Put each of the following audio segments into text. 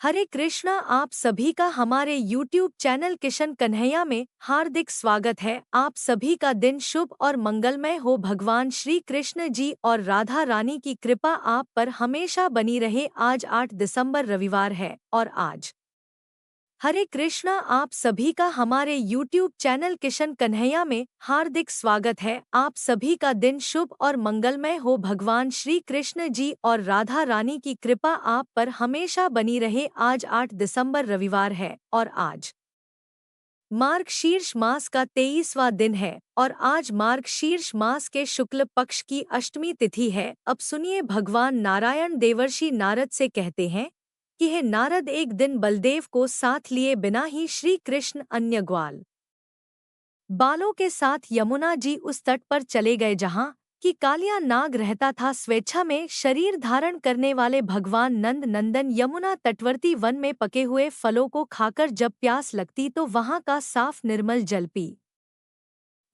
हरे कृष्णा। आप सभी का हमारे YouTube चैनल किशन कन्हैया में हार्दिक स्वागत है। आप सभी का दिन शुभ और मंगलमय हो। भगवान श्री कृष्ण जी और राधा रानी की कृपा आप पर हमेशा बनी रहे। आज 8 दिसंबर रविवार है और आज हरे कृष्णा। आप सभी का हमारे YouTube चैनल किशन कन्हैया में हार्दिक स्वागत है। आप सभी का दिन शुभ और मंगलमय हो। भगवान श्री कृष्ण जी और राधा रानी की कृपा आप पर हमेशा बनी रहे। आज 8 दिसंबर रविवार है और आज मार्ग शीर्ष मास का 23वां दिन है और आज मार्ग शीर्ष मास के शुक्ल पक्ष की अष्टमी तिथि है। अब सुनिए, भगवान नारायण देवर्षि नारद से कहते हैं कि हे नारद, एक दिन बलदेव को साथ लिए बिना ही श्री कृष्ण अन्य ग्वाल बालों के साथ यमुना जी उस तट पर चले गए जहाँ कि कालिया नाग रहता था। स्वेच्छा में शरीर धारण करने वाले भगवान नंद नंदन यमुना तटवर्ती वन में पके हुए फलों को खाकर जब प्यास लगती तो वहाँ का साफ निर्मल जल पी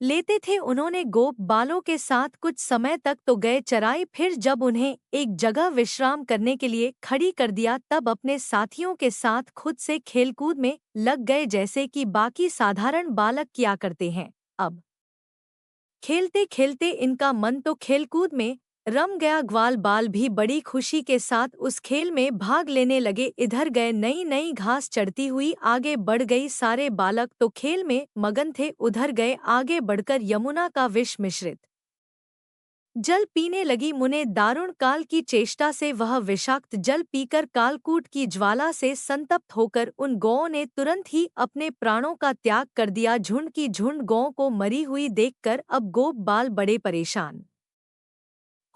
लेते थे। उन्होंने गोप बालों के साथ कुछ समय तक तो गए चराई, फिर जब उन्हें एक जगह विश्राम करने के लिए खड़ी कर दिया तब अपने साथियों के साथ खुद से खेलकूद में लग गए, जैसे कि बाकी साधारण बालक किया करते हैं। अब खेलते खेलते इनका मन तो खेलकूद में रम गया। ग्वाल बाल भी बड़ी खुशी के साथ उस खेल में भाग लेने लगे। इधर गए नई नई घास चढ़ती हुई आगे बढ़ गई। सारे बालक तो खेल में मगन थे। उधर गए आगे बढ़कर यमुना का विष मिश्रित जल पीने लगी। मुने दारुण काल की चेष्टा से वह विषाक्त जल पीकर कालकूट की ज्वाला से संतप्त होकर उन गौओं ने तुरंत ही अपने प्राणों का त्याग कर दिया। झुंड की झुंड गौओं को मरी हुई देखकर अब गोप बाल बड़े परेशान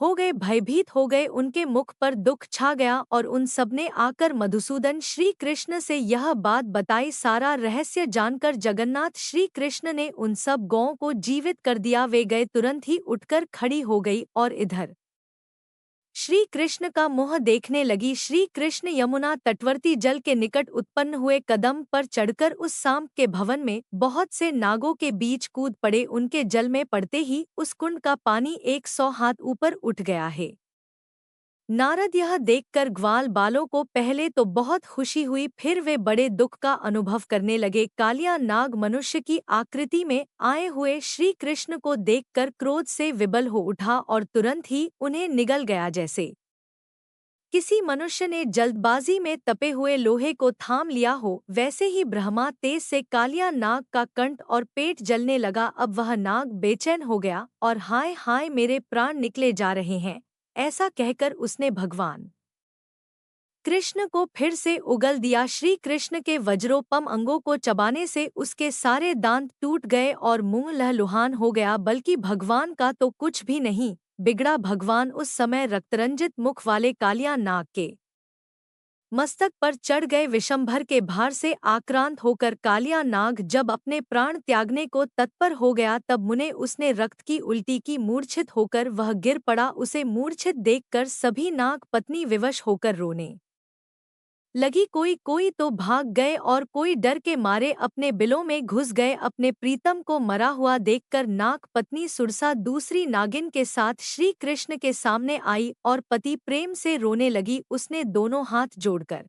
हो गए, भयभीत हो गए। उनके मुख पर दुख छा गया और उन सबने आकर मधुसूदन श्री कृष्ण से यह बात बताई। सारा रहस्य जानकर जगन्नाथ श्री कृष्ण ने उन सब गौओं को जीवित कर दिया। वे गए तुरंत ही उठकर खड़ी हो गई और इधर श्री कृष्ण का मुँह देखने लगी। श्री कृष्ण यमुना तटवर्ती जल के निकट उत्पन्न हुए कदम पर चढ़कर उस सांप के भवन में बहुत से नागों के बीच कूद पड़े। उनके जल में पड़ते ही उस कुंड का पानी 100 हाथ ऊपर उठ गया है। नारद यह देखकर ग्वाल बालों को पहले तो बहुत खुशी हुई, फिर वे बड़े दुख का अनुभव करने लगे। कालिया नाग मनुष्य की आकृति में आए हुए श्री कृष्ण को देखकर क्रोध से विबल हो उठा और तुरंत ही उन्हें निगल गया, जैसे किसी मनुष्य ने जल्दबाजी में तपे हुए लोहे को थाम लिया हो। वैसे ही ब्रह्मा तेज से कालिया नाग का कंठ और पेट जलने लगा। अब वह नाग बेचैन हो गया और हाय हाय मेरे प्राण निकले जा रहे हैं, ऐसा कहकर उसने भगवान कृष्ण को फिर से उगल दिया। श्री कृष्ण के वज्रोपम अंगों को चबाने से उसके सारे दांत टूट गए और मुंह लहलुहान हो गया। बल्कि भगवान का तो कुछ भी नहीं बिगड़ा। भगवान उस समय रक्तरंजित मुख वाले कालिया नाग के मस्तक पर चढ़ गए। विशंभर के भार से आक्रांत होकर कालिया नाग जब अपने प्राण त्यागने को तत्पर हो गया तब मुने उसने रक्त की उल्टी की। मूर्छित होकर वह गिर पड़ा। उसे मूर्छित देखकर सभी नाग पत्नी विवश होकर रोने लगी। कोई कोई तो भाग गए और कोई डर के मारे अपने बिलों में घुस गए। अपने प्रीतम को मरा हुआ देखकर नाग पत्नी सुरसा दूसरी नागिन के साथ श्री कृष्ण के सामने आई और पति प्रेम से रोने लगी। उसने दोनों हाथ जोड़कर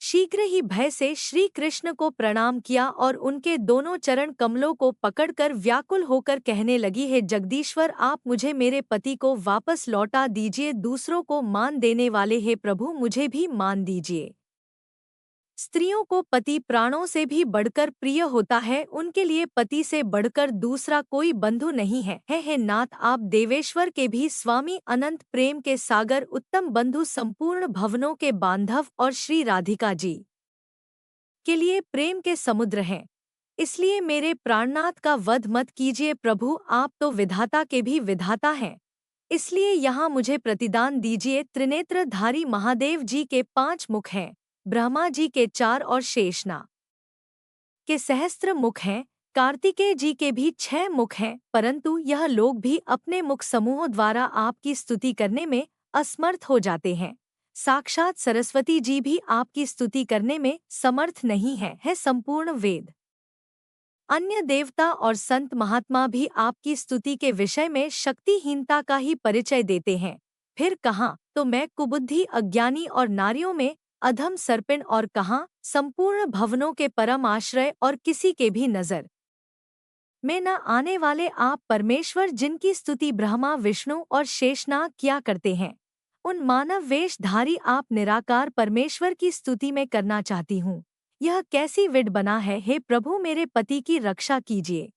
शीघ्र ही भय से श्री कृष्ण को प्रणाम किया और उनके दोनों चरण कमलों को पकड़कर व्याकुल होकर कहने लगी, हे जगदीश्वर, आप मुझे मेरे पति को वापस लौटा दीजिए। दूसरों को मान देने वाले हे प्रभु, मुझे भी मान दीजिए। स्त्रियों को पति प्राणों से भी बढ़कर प्रिय होता है। उनके लिए पति से बढ़कर दूसरा कोई बंधु नहीं है। हे नाथ, आप देवेश्वर के भी स्वामी, अनंत प्रेम के सागर, उत्तम बंधु, संपूर्ण भवनों के बांधव और श्री राधिका जी के लिए प्रेम के समुद्र हैं। इसलिए मेरे प्राणनाथ का वध मत कीजिए प्रभु, आप तो विधाता के भी विधाता हैं। इसलिए यहाँ मुझे प्रतिदान दीजिए। त्रिनेत्रधारी महादेव जी के 5 मुख हैं, ब्रह्मा जी के 4 और शेषनाग के सहस्त्र मुख हैं। कार्तिकेय जी के भी 6 मुख हैं, परंतु यह लोग भी अपने मुख समूहों द्वारा आपकी स्तुति करने में असमर्थ हो जाते हैं। साक्षात सरस्वती जी भी आपकी स्तुति करने में समर्थ नहीं है संपूर्ण वेद, अन्य देवता और संत महात्मा भी आपकी स्तुति के विषय में शक्तिहीनता का ही परिचय देते हैं। फिर कहाँ तो मैं कुबुद्धि, अज्ञानी और नारियों में अधम सर्पिण और कहा, संपूर्ण भवनों के परम आश्रय और किसी के भी नजर में न आने वाले आप परमेश्वर, जिनकी स्तुति ब्रह्मा, विष्णु और शेषनाग किया करते हैं, उन मानव वेशधारी आप निराकार परमेश्वर की स्तुति में करना चाहती हूँ। यह कैसी विड बना है, हे प्रभु मेरे पति की रक्षा कीजिए।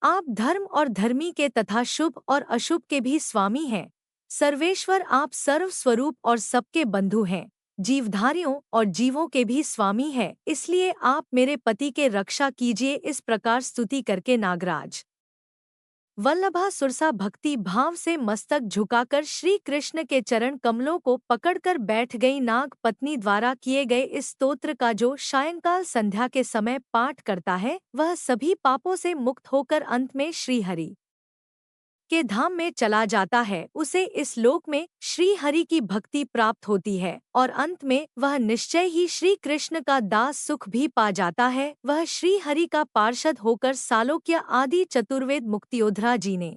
आप धर्म और धर्मी के तथा शुभ और अशुभ के भी स्वामी हैं। सर्वेश्वर, आप सर्व स्वरूप और सबके बंधु हैं, जीवधारियों और जीवों के भी स्वामी हैं, इसलिए आप मेरे पति के रक्षा कीजिए। इस प्रकार स्तुति करके नागराज वल्लभा सुरसा भक्ति भाव से मस्तक झुकाकर श्री कृष्ण के चरण कमलों को पकड़कर बैठ गई। नाग पत्नी द्वारा किए गए इस स्तोत्र का जो सायंकाल संध्या के समय पाठ करता है, वह सभी पापों से मुक्त होकर अंत में श्री हरि के धाम में चला जाता है। उसे इस लोक में श्री हरि की भक्ति प्राप्त होती है और अंत में वह निश्चय ही श्री कृष्ण का दास सुख भी पा जाता है। वह श्री हरि का पार्षद होकर सालोक्य आदि चतुर्वेद मुक्तियोधरा जी ने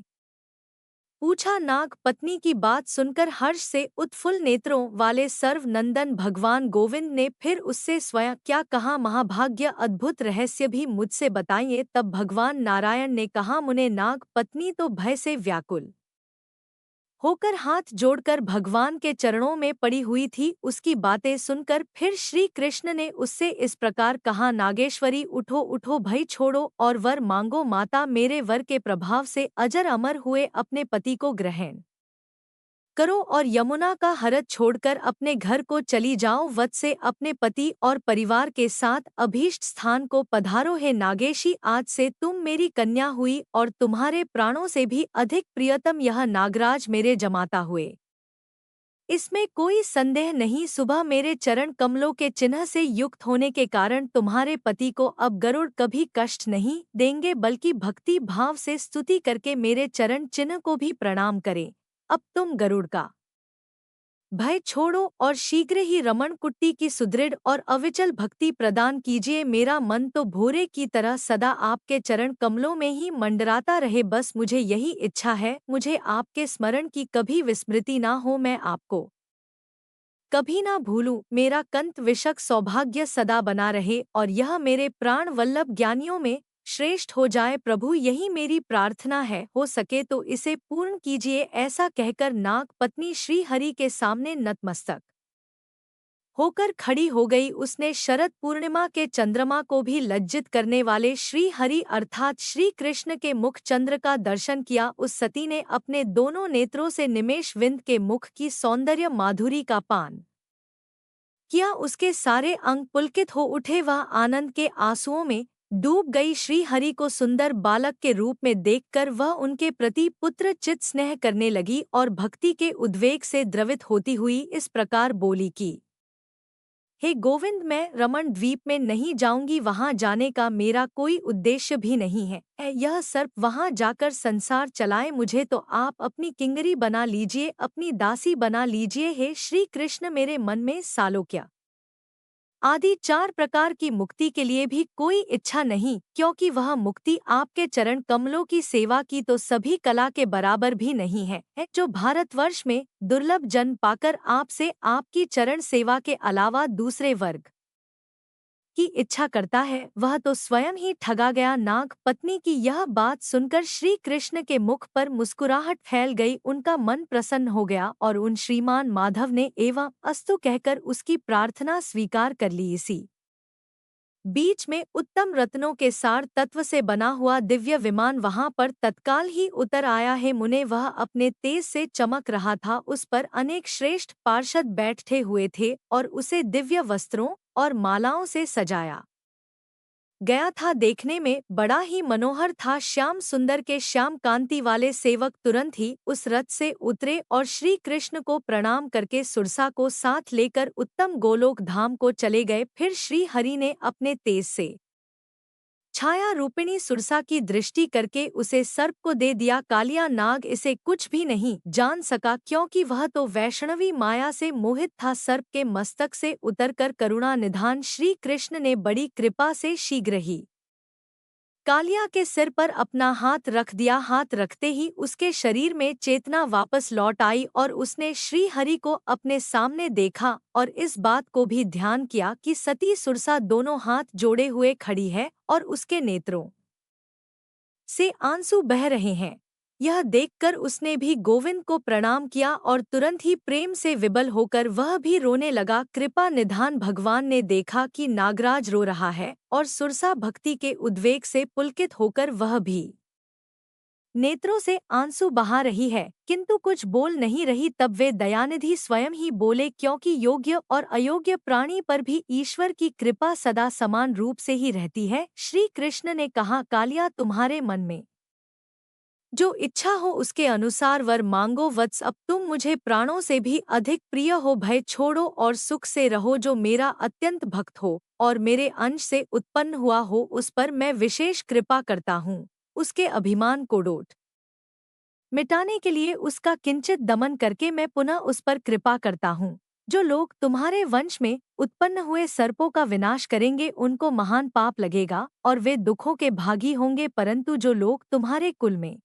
पूछा। नाग पत्नी की बात सुनकर हर्ष से उत्फुल्ल नेत्रों वाले सर्वनंदन भगवान गोविंद ने फिर उससे स्वयं क्या कहा, महाभाग्य अद्भुत रहस्य भी मुझसे बताइए। तब भगवान नारायण ने कहा, मुने नाग पत्नी तो भय से व्याकुल होकर हाथ जोड़कर भगवान के चरणों में पड़ी हुई थी। उसकी बातें सुनकर फिर श्री कृष्ण ने उससे इस प्रकार कहा, नागेश्वरी उठो उठो, भय छोड़ो और वर मांगो। माता, मेरे वर के प्रभाव से अजर अमर हुए अपने पति को ग्रहण करो और यमुना का हरत छोड़कर अपने घर को चली जाओ। वत से अपने पति और परिवार के साथ अभीष्ट स्थान को पधारो। हे नागेशी, आज से तुम मेरी कन्या हुई और तुम्हारे प्राणों से भी अधिक प्रियतम यह नागराज मेरे जमाता हुए, इसमें कोई संदेह नहीं। सुबह मेरे चरण कमलों के चिन्ह से युक्त होने के कारण तुम्हारे पति को अब गरुड़ कभी कष्ट नहीं देंगे, बल्कि भक्ति भाव से स्तुति करके मेरे चरण चिन्ह को भी प्रणाम करें। अब तुम गरुड़ का भय छोड़ो और शीघ्र ही रमण कुट्टी की सुदृढ़ और अविचल भक्ति प्रदान कीजिए। मेरा मन तो भोरे की तरह सदा आपके चरण कमलों में ही मंडराता रहे। बस मुझे यही इच्छा है, मुझे आपके स्मरण की कभी विस्मृति ना हो, मैं आपको कभी ना भूलूं। मेरा कंत विशक सौभाग्य सदा बना रहे और यह मेरे प्राण वल्लभ ज्ञानियों में श्रेष्ठ हो जाए। प्रभु, यही मेरी प्रार्थना है, हो सके तो इसे पूर्ण कीजिए। ऐसा कहकर नाग पत्नी श्री हरि के सामने नतमस्तक होकर खड़ी हो गई। उसने शरद पूर्णिमा के चंद्रमा को भी लज्जित करने वाले श्री हरि अर्थात श्री कृष्ण के मुख चंद्र का दर्शन किया। उस सती ने अपने दोनों नेत्रों से निमेष विंद के मुख की सौंदर्य माधुरी का पान किया। उसके सारे अंग पुलकित हो उठे। वह आनंद के आंसुओं में डूब गई। श्री हरि को सुंदर बालक के रूप में देखकर वह उनके प्रति पुत्र चित स्नेह करने लगी और भक्ति के उद्वेग से द्रवित होती हुई इस प्रकार बोली कि, हे गोविंद, मैं रमण द्वीप में नहीं जाऊंगी। वहां जाने का मेरा कोई उद्देश्य भी नहीं है। यह सर्प वहां जाकर संसार चलाए, मुझे तो आप अपनी किंगरी बना लीजिए, अपनी दासी बना लीजिए। हे श्री कृष्ण, मेरे मन में सालोक्य आदि 4 प्रकार की मुक्ति के लिए भी कोई इच्छा नहीं, क्योंकि वह मुक्ति आपके चरण कमलों की सेवा की तो सभी कला के बराबर भी नहीं है। जो भारतवर्ष में दुर्लभ जन्म पाकर आपसे आपकी चरण सेवा के अलावा दूसरे वर्ग की इच्छा करता है, वह तो स्वयं ही ठगा गया। नाग पत्नी की यह बात सुनकर श्री कृष्ण के मुख पर मुस्कुराहट फैल गई। उनका मन प्रसन्न हो गया और उन श्रीमान माधव ने एवं अस्तु कहकर उसकी प्रार्थना स्वीकार कर ली। इसी बीच में उत्तम रत्नों के सार तत्व से बना हुआ दिव्य विमान वहां पर तत्काल ही उतर आया है। मुने, वह अपने तेज से चमक रहा था। उस पर अनेक श्रेष्ठ पार्षद बैठे हुए थे और उसे दिव्य वस्त्रों और मालाओं से सजाया गया था। देखने में बड़ा ही मनोहर था। श्याम सुंदर के श्याम कांति वाले सेवक तुरंत ही उस रथ से उतरे और श्री कृष्ण को प्रणाम करके सुरसा को साथ लेकर उत्तम गोलोक धाम को चले गए। फिर श्री हरि ने अपने तेज से छाया रूपिणी सुरसा की दृष्टि करके उसे सर्प को दे दिया। कालिया नाग इसे कुछ भी नहीं जान सका, क्योंकि वह तो वैष्णवी माया से मोहित था। सर्प के मस्तक से उतरकर करुणा निधान श्री कृष्ण ने बड़ी कृपा से शीघ्र ही कालिया के सिर पर अपना हाथ रख दिया। हाथ रखते ही उसके शरीर में चेतना वापस लौट आई और उसने श्री हरि को अपने सामने देखा और इस बात को भी ध्यान किया कि सती सुरसा दोनों हाथ जोड़े हुए खड़ी है और उसके नेत्रों से आंसू बह रहे हैं। यह देखकर उसने भी गोविंद को प्रणाम किया और तुरंत ही प्रेम से विबल होकर वह भी रोने लगा। कृपा निधान भगवान ने देखा कि नागराज रो रहा है और सुरसा भक्ति के उद्वेग से पुलकित होकर वह भी नेत्रों से आंसू बहा रही है किंतु कुछ बोल नहीं रही। तब वे दयानिधि स्वयं ही बोले, क्योंकि योग्य और अयोग्य प्राणी पर भी ईश्वर की कृपा सदा समान रूप से ही रहती है। श्री कृष्ण ने कहा, कालिया, तुम्हारे मन में जो इच्छा हो उसके अनुसार वर मांगो वत्स। अब तुम मुझे प्राणों से भी अधिक प्रिय हो। भय छोड़ो और सुख से रहो। जो मेरा अत्यंत भक्त हो और मेरे अंश से उत्पन्न हुआ हो उस पर मैं विशेष कृपा करता हूँ। उसके अभिमान को डोट मिटाने के लिए उसका किंचित दमन करके मैं पुनः उस पर कृपा करता हूँ। जो लोग तुम्हारे वंश में उत्पन्न हुए सर्पों का विनाश करेंगे उनको महान पाप लगेगा और वे दुखों के भागी होंगे, परंतु जो लोग तुम्हारे कुल में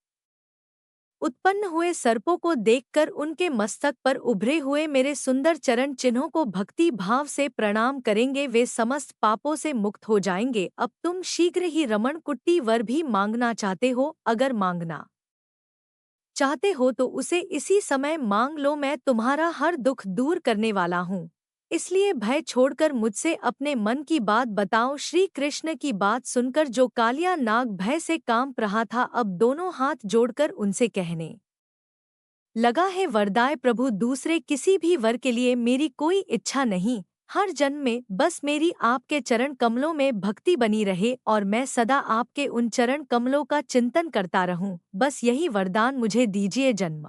उत्पन्न हुए सर्पों को देखकर उनके मस्तक पर उभरे हुए मेरे सुंदर चरण चिन्हों को भक्ति भाव से प्रणाम करेंगे वे समस्त पापों से मुक्त हो जाएंगे। अब तुम शीघ्र ही रमण कुट्टी वर भी मांगना चाहते हो। अगर मांगना चाहते हो तो उसे इसी समय मांग लो। मैं तुम्हारा हर दुख दूर करने वाला हूँ, इसलिए भय छोड़कर मुझसे अपने मन की बात बताओ। श्री कृष्ण की बात सुनकर जो कालिया नाग भय से कांप रहा था अब दोनों हाथ जोड़कर उनसे कहने लगा, है वरदाय प्रभु, दूसरे किसी भी वर के लिए मेरी कोई इच्छा नहीं। हर जन्म में बस मेरी आपके चरण कमलों में भक्ति बनी रहे और मैं सदा आपके उन चरण कमलों का चिंतन करता रहूं। बस यही वरदान मुझे दीजिए। जन्म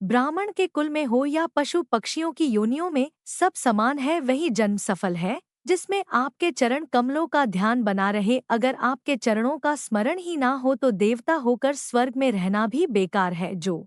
ब्राह्मण के कुल में हो या पशु पक्षियों की योनियों में सब समान है। वही जन्म सफल है जिसमें आपके चरण कमलों का ध्यान बना रहे। अगर आपके चरणों का स्मरण ही ना हो तो देवता होकर स्वर्ग में रहना भी बेकार है। जो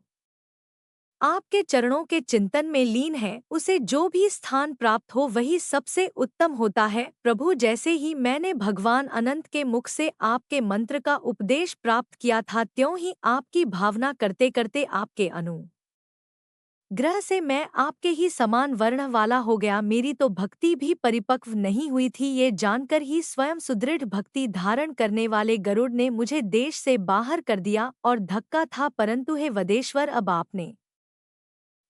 आपके चरणों के चिंतन में लीन है उसे जो भी स्थान प्राप्त हो वही सबसे उत्तम होता है। प्रभु, जैसे ही मैंने भगवान अनंत के मुख से आपके मंत्र का उपदेश प्राप्त किया था त्यों ही आपकी भावना करते करते आपके अनुग्रह से मैं आपके ही समान वर्ण वाला हो गया। मेरी तो भक्ति भी परिपक्व नहीं हुई थी। ये जानकर ही स्वयं सुदृढ़ भक्ति धारण करने वाले गरुड़ ने मुझे देश से बाहर कर दिया और धक्का था, परंतु हे वदेश्वर, अब आपने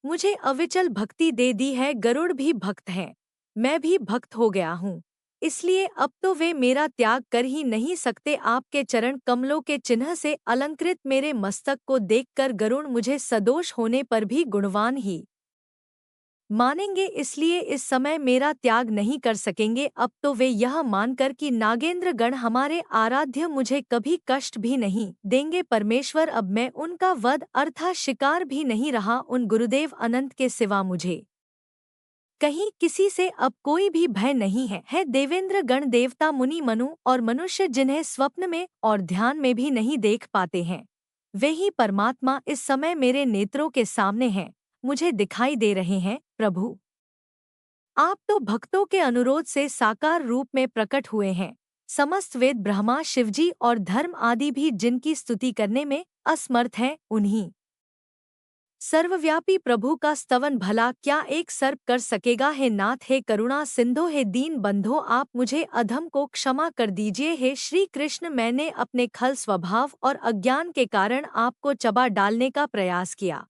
मुझे अविचल भक्ति दे दी है। गरुड़ भी भक्त है, मैं भी भक्त हो गया हूँ, इसलिए अब तो वे मेरा त्याग कर ही नहीं सकते। आपके चरण कमलों के चिन्ह से अलंकृत मेरे मस्तक को देखकर गरुड़ मुझे सदोष होने पर भी गुणवान ही मानेंगे, इसलिए इस समय मेरा त्याग नहीं कर सकेंगे। अब तो वे यह मानकर कि नागेंद्र गण हमारे आराध्य मुझे कभी कष्ट भी नहीं देंगे। परमेश्वर, अब मैं उनका वध अर्थात शिकार भी नहीं रहा। उन गुरुदेव अनंत के सिवा मुझे कहीं किसी से अब कोई भी भय नहीं है। देवेंद्र गण, देवता, मुनि, मनु और मनुष्य जिन्हें स्वप्न में और ध्यान में भी नहीं देख पाते हैं वे ही परमात्मा इस समय मेरे नेत्रों के सामने हैं, मुझे दिखाई दे रहे हैं। प्रभु, आप तो भक्तों के अनुरोध से साकार रूप में प्रकट हुए हैं। समस्त वेद, ब्रह्मा, शिवजी और धर्म आदि भी जिनकी स्तुति करने में असमर्थ हैं उन्हीं सर्वव्यापी प्रभु का स्तवन भला क्या एक सर्प कर सकेगा। हे नाथ, हे करुणा सिंधु, हे दीन बंधो, आप मुझे अधम को क्षमा कर दीजिए। हे श्री कृष्ण, मैंने अपने खल स्वभाव और अज्ञान के कारण आपको चबा डालने का प्रयास किया,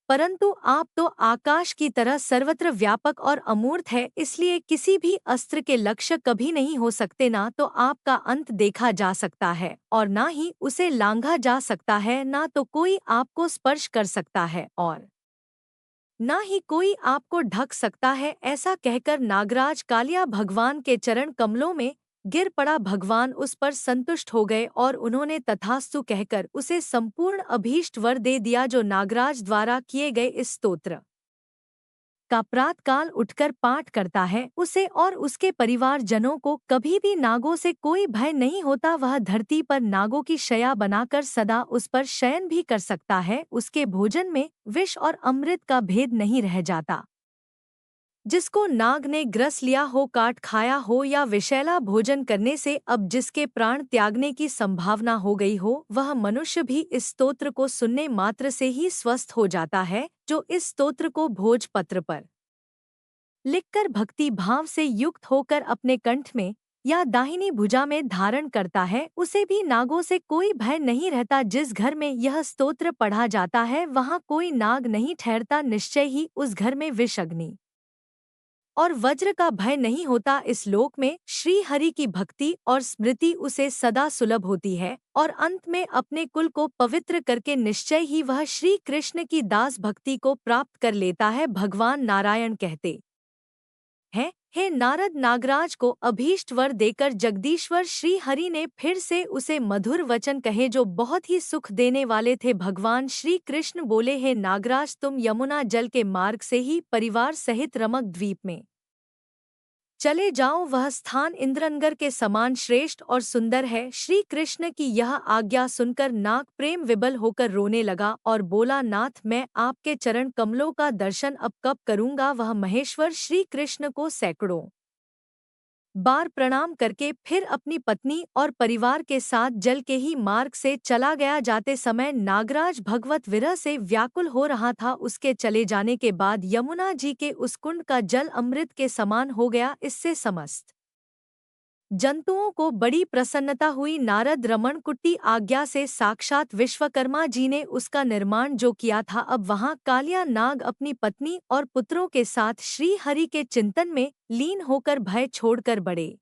परंतु आप तो आकाश की तरह सर्वत्र व्यापक और अमूर्त है, इसलिए किसी भी अस्त्र के लक्ष्य कभी नहीं हो सकते। ना तो आपका अंत देखा जा सकता है और ना ही उसे लांघा जा सकता है, ना तो कोई आपको स्पर्श कर सकता है और ना ही कोई आपको ढक सकता है। ऐसा कहकर नागराज कालिया भगवान के चरण कमलों में गिर पड़ा। भगवान उस पर संतुष्ट हो गए और उन्होंने तथास्तु कहकर उसे संपूर्ण अभीष्ट वर दे दिया। जो नागराज द्वारा किए गए इस स्तोत्र का प्रातःकाल उठकर पाठ करता है उसे और उसके परिवारजनों को कभी भी नागों से कोई भय नहीं होता। वह धरती पर नागों की शया बनाकर सदा उस पर शयन भी कर सकता है। उसके भोजन में विष और अमृत का भेद नहीं रह जाता। जिसको नाग ने ग्रस लिया हो, काट खाया हो या विषैला भोजन करने से अब जिसके प्राण त्यागने की संभावना हो गई हो, वह मनुष्य भी इस स्तोत्र को सुनने मात्र से ही स्वस्थ हो जाता है। जो इस स्तोत्र को भोजपत्र पर लिखकर भक्ति भाव से युक्त होकर अपने कंठ में या दाहिनी भुजा में धारण करता है, उसे भी नागों से कोई भय नहीं रहता। जिस घर में यह स्तोत्र पढ़ा जाता है वहाँ कोई नाग नहीं ठहरता, निश्चय ही उस घर में विष, अग्नि और वज्र का भय नहीं होता। इस लोक में श्री हरि की भक्ति और स्मृति उसे सदा सुलभ होती है और अंत में अपने कुल को पवित्र करके निश्चय ही वह श्री कृष्ण की दास भक्ति को प्राप्त कर लेता है। भगवान नारायण कहते हैं, हे नारद, नागराज को अभीष्ट वर देकर जगदीश्वर श्री हरि ने फिर से उसे मधुर वचन कहे जो बहुत ही सुख देने वाले थे। भगवान श्री कृष्ण बोले, हे नागराज, तुम यमुना जल के मार्ग से ही परिवार सहित रमक द्वीप में चले जाओ। वह स्थान इंद्रनगर के समान श्रेष्ठ और सुंदर है। श्री कृष्ण की यह आज्ञा सुनकर नाग प्रेम विबल होकर रोने लगा और बोला, नाथ, मैं आपके चरण कमलों का दर्शन अब कब करूंगा। वह महेश्वर श्री कृष्ण को सैकड़ों बार प्रणाम करके फिर अपनी पत्नी और परिवार के साथ जल के ही मार्ग से चला गया। जाते समय नागराज भगवत विरह से व्याकुल हो रहा था। उसके चले जाने के बाद यमुना जी के उस कुंड का जल अमृत के समान हो गया। इससे समस्त जंतुओं को बड़ी प्रसन्नता हुई। नारद रमण कुट्टी आज्ञा से साक्षात विश्वकर्मा जी ने उसका निर्माण जो किया था, अब वहां कालिया नाग अपनी पत्नी और पुत्रों के साथ श्री हरि के चिंतन में लीन होकर भय छोड़कर बड़े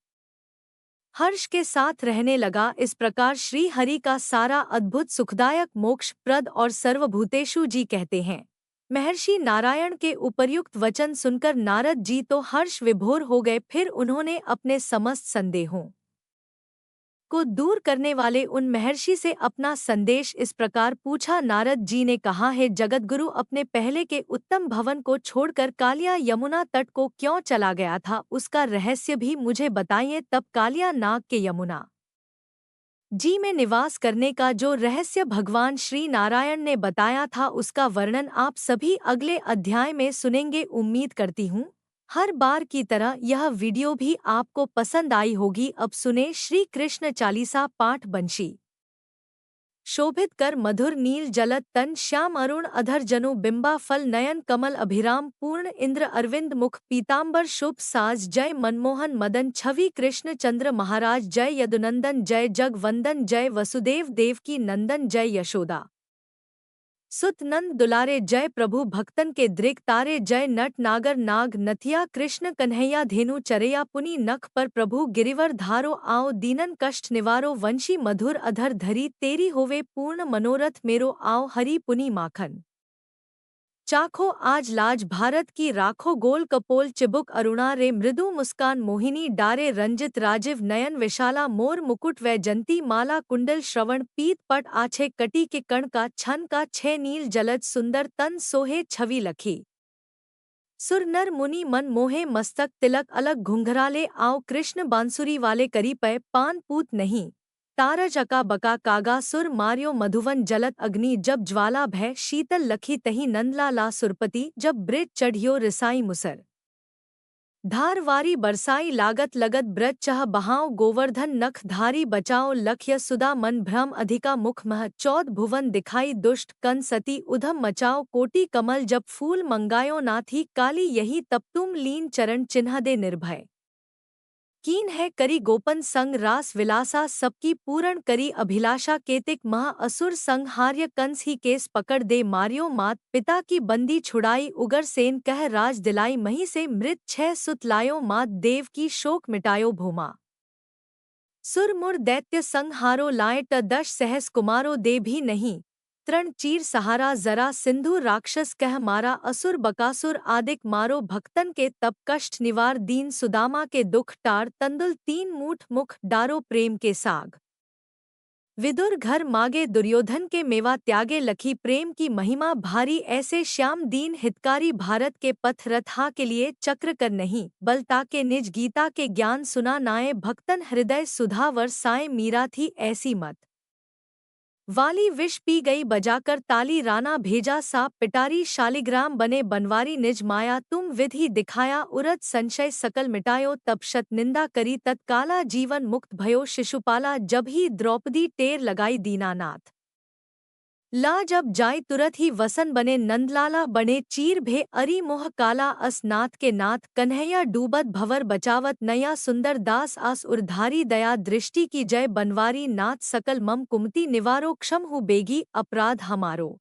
हर्ष के साथ रहने लगा। इस प्रकार श्री हरि का सारा अद्भुत सुखदायक मोक्षप्रद और सर्वभूतेषु जी कहते हैं। महर्षि नारायण के उपर्युक्त वचन सुनकर नारद जी तो हर्ष विभोर हो गए। फिर उन्होंने अपने समस्त संदेहों को दूर करने वाले उन महर्षि से अपना संदेश इस प्रकार पूछा। नारद जी ने कहा, है जगतगुरु, अपने पहले के उत्तम भवन को छोड़कर कालिया यमुना तट को क्यों चला गया था, उसका रहस्य भी मुझे बताइए। तब कालिया नाग के यमुना जी में निवास करने का जो रहस्य भगवान श्री नारायण ने बताया था, उसका वर्णन आप सभी अगले अध्याय में सुनेंगे। उम्मीद करती हूँ हर बार की तरह यह वीडियो भी आपको पसंद आई होगी। अब सुने श्री कृष्ण चालीसा पाठ। बंशी शोभित कर मधुर नील जलत तन श्याम अरुण अधर जनु बिंबा फल नयन कमल अभिराम पूर्ण इंद्र अरविंद मुख पीताम्बर शुभ साज जय मनमोहन मदन छवि कृष्ण चंद्र महाराज जय यदुनंदन जय जगवंदन जय वसुदेव देवकी नंदन जय यशोदा सुत नंद दुलारे जय प्रभु भक्तन के दृग तारे जय नट नागर नाग नथिया कृष्ण कन्हैया धेनु चरैया पुनि नख पर प्रभु गिरिवर धारो आओ दीनन कष्ट निवारो वंशी मधुर अधर धरी तेरी होवे पूर्ण मनोरथ मेरो आओ हरि पुनि माखन चाखो आज लाज भारत की राखो गोल कपोल चिबुक अरुणा रे मृदु मुस्कान मोहिनी डारे रंजित राजिव नयन विशाला मोर मुकुट वैजंती माला कुंडल श्रवण पीत पट आछे कटी के कण का छन का छे नील जलद सुंदर तन सोहे छवि लखी सुर नर मुनि मन मोहे मस्तक तिलक अलग घुंघराले आओ कृष्ण बांसुरी वाले करी पै पान पूत नहीं तारज अका बका कागा सुर मार्यो मधुवन जलत अग्नि जब ज्वाला भय शीतल लखी तही नंदला ला सुरपति जब ब्रज चढ़ियो रिसाई मुसर धारवारी बरसाई लागत लगत ब्रज चह बहाओ गोवर्धन नख धारी बचाओ लख्य सुदा मन भ्रम अधिका मुख मह चौद भुवन दिखाई दुष्ट कन सती उधम मचाओ कोटि कमल जब फूल मंगायो नाथी काली यही तब तुम लीन चरण चिन्ह दे निर्भय कीन है करी गोपन संग रास विलासा सबकी पूर्ण करी अभिलाषा केतिक मह असुर संग हार्य कंस ही केस पकड़ दे मारियो मात पिता की बंदी छुड़ाई उगर सेन कह राज दिलाई मही से मृत छह सुत लायो मात देव की शोक मिटायो भूमा सुर मुर दैत्य संग हारो लाए ट दश सहस कुमारो दे भी नहीं तृण चीर सहारा जरा सिंधु राक्षस कह मारा असुर बकासुर आदिक मारो भक्तन के तप कष्ट निवार दीन सुदामा के दुख टार तंदुल तीन मूठ मुख डारो प्रेम के साग विदुर घर मागे दुर्योधन के मेवा त्यागे लखी प्रेम की महिमा भारी ऐसे श्याम दीन हितकारी भारत के पथ रथा के लिए चक्र कर नहीं बलता के निज गीता के ज्ञान सुना नाए भक्तन हृदय सुधा वर साए मीरा थी ऐसी मत वाली विष पी गई बजाकर ताली राना भेजा साप पिटारी शालिग्राम बने बनवारी निज माया तुम विधि दिखाया उरत संशय सकल मिटायो तब शत निंदा करी तत्काला जीवन मुक्त भयो शिशुपाला जब ही द्रौपदी टेर लगाई दीनानाथ ला जब जाय तुरत ही वसन बने नंदलाला बने चीर भे अरि मोह काला अस नाथ के नाथ कन्हैया डूबत भवर बचावत नया सुंदर दास आस उर्धारी दया दृष्टि की जय बनवारी नाथ सकल मम कुमति निवारो क्षम हूँ बेगी अपराध हमारो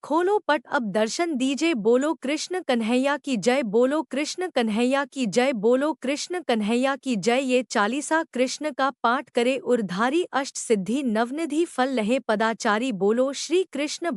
खोलो पट अब दर्शन दीजे बोलो कृष्ण कन्हैया की जय बोलो कृष्ण कन्हैया की जय बोलो कृष्ण कन्हैया की जय ये चालीसा कृष्ण का पाठ करे उर्धारी अष्ट सिद्धि नवनिधि फल लहे पदाचारी बोलो श्री कृष्ण